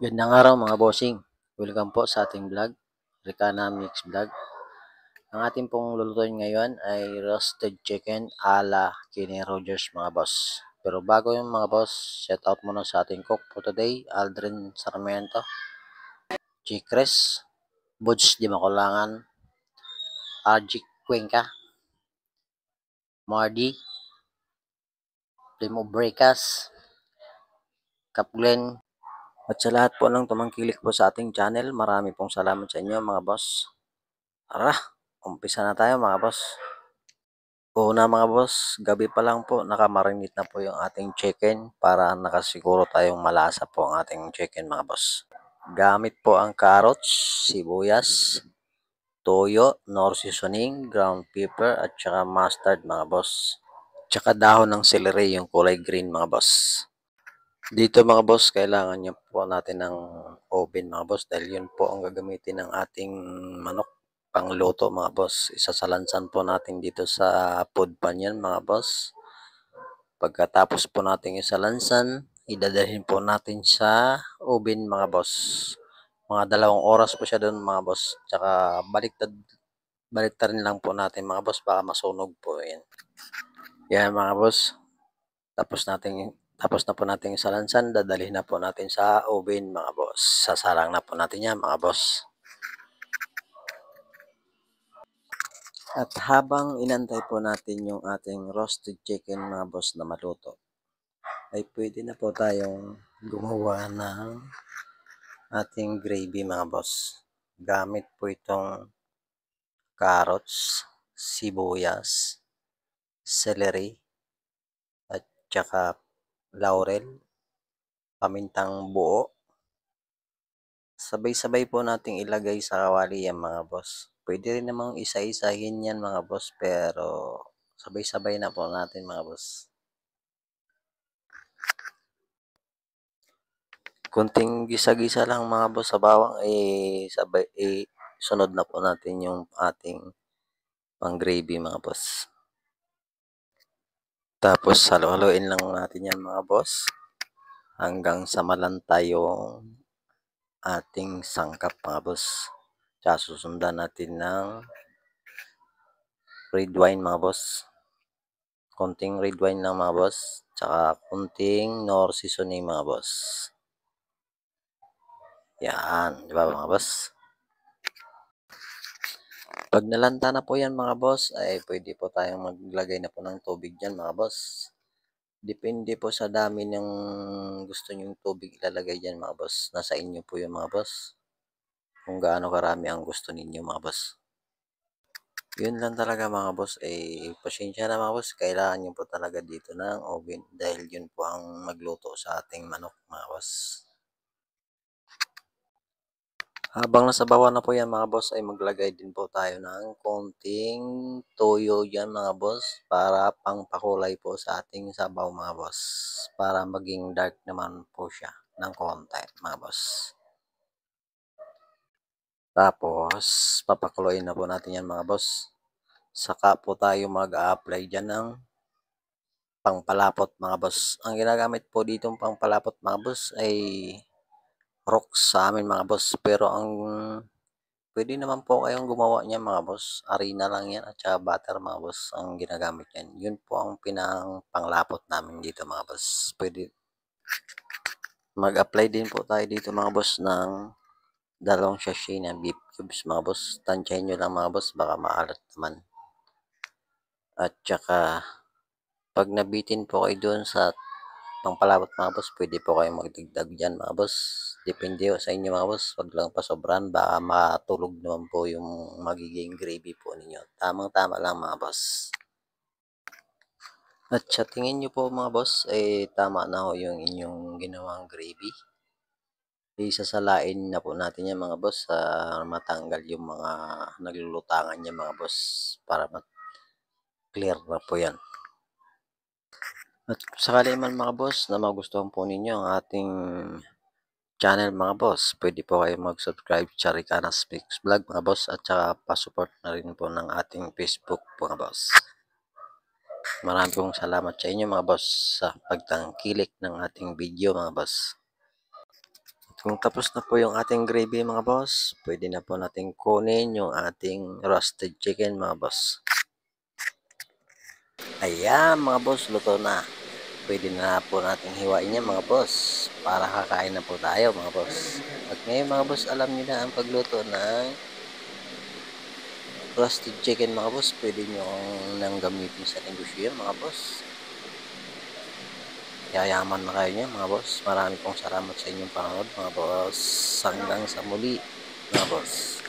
Gandang araw mga bossing. Welcome po sa ating vlog, Ricana Mix Vlog. Ang ating pong lulutuin ngayon ay roasted chicken ala Kenny Rogers mga boss. Pero bago yung mga boss, shout out muna sa ating cook for today, Aldrin Sarmiento, Chikres, Buds Di Makulangan, Arjik Cuenca, Mardy, Primo Breakas, Kapglen, at sa lahat po ng tumangkilik po sa ating channel, marami pong salamat sa inyo mga boss. Tara, umpisa na tayo mga boss. Una mga boss, gabi pa lang po nakamarinate na po yung ating chicken para nakasiguro tayong malasa po ang ating chicken mga boss. Gamit po ang carrots, sibuyas, toyo, nor seasoning, ground pepper at saka mustard mga boss. Tsaka dahon ng celery yung kulay green mga boss. Dito mga boss, kailangan nyo po natin ng oven mga boss dahil yun po ang gagamitin ng ating manok pangluto mga boss. Isasalansan po natin dito sa food pan yan mga boss. Pagkatapos po natin isalansan, idadalhin po natin sa oven mga boss. Mga 2 oras po siya doon mga boss. Tsaka baliktarin lang po natin mga boss, baka masunog po yan. Yan mga boss. Tapos na po natin isalansan, dadalhin na po natin sa oven mga boss. Sasalang na po natin yan mga boss. At habang inantay po natin yung ating roasted chicken mga boss na maluto, ay pwede na po tayong gumawa ng ating gravy mga boss. Gamit po itong carrots, sibuyas, celery, at saka laurel, pamintang buo. Sabay-sabay po nating ilagay sa kawali yan mga boss. Pwede rin namang isa-isahin yan mga boss, pero sabay-sabay na po natin mga boss. Kunting gisa-gisa lang mga boss sa bawang, sunod na po natin yung ating pang gravy mga boss. Tapos halo-haloin lang natin yan mga boss hanggang sa malanta yung ating sangkap mga boss. Tsaka susundan natin ng red wine mga boss. Konting red wine lang mga boss. Tsaka konting nor seasoning mga boss. Yan, di ba mga boss? Pag nalanta na po yan mga boss, ay pwede po tayong maglagay na po ng tubig dyan mga boss. Depende po sa dami ng gusto nyong tubig ilalagay dyan mga boss. Nasa inyo po yung mga boss. Kung gaano karami ang gusto ninyo mga boss. Yun lang talaga mga boss. Pasensya na mga boss. Kailangan nyo po talaga dito ng oven. Dahil yun po ang magluto sa ating manok mga boss. Habang nasa bawah na po yan mga boss, ay maglagay din po tayo ng konting toyo dyan mga boss para pangpakulay po sa ating sabaw mga boss. Para maging dark naman po siya ng konti mga boss. Tapos, papakuluin na po natin yan mga boss. Saka po tayo mag-a-apply dyan ng pangpalapot mga boss. Ang ginagamit po dito pangpalapot mga boss ay rocks sa amin mga boss. Pero ang pwede naman po kayong gumawa niya mga boss. Arena lang yan at saka butter mga boss ang ginagamit yan. Yun po ang panglapot namin dito mga boss. Pwede mag-apply din po tayo dito mga boss ng 2 sachet na beef cubes mga boss. Tansyahin nyo lang mga boss, baka maalat naman. At saka pag nabitin po kayo doon sa pangpalapot mga boss, pwede po kayong magdagdag dyan mga boss. Depende sa inyo mga boss. Wag lang pasobran, baka matulog naman po yung magiging gravy po ninyo. Tamang-tama lang mga boss. At sa tingin nyo po mga boss, tama na ho yung inyong ginawang gravy. Isasalain na po natin yan mga boss matanggal yung mga naglulutangan niya mga boss para clear na po yan. At sakali man mga boss na magustuhan po ninyo ang ating channel mga boss, pwede po kayo mag-subscribe sa Ricana's Mix Vlog mga boss at saka pa-support na rin po ng ating Facebook mga boss. Maraming pong salamat sa inyo mga boss sa pagtangkilik ng ating video mga boss. Kung tapos na po yung ating gravy mga boss, pwede na po natin kunin yung ating roasted chicken mga boss. Ayan mga boss, luto na. Pwede na po natin hiwain yan mga boss para kakain na po tayo mga boss. At ngayon mga boss, alam niyo na ang pagluto ng roasted chicken mga boss. Pwede nyo nang gamitin sa negosyo yan mga boss. Yayaman na kayo niya mga boss. Marami pong salamat sa inyong panonood mga boss. Hanggang sa muli mga boss.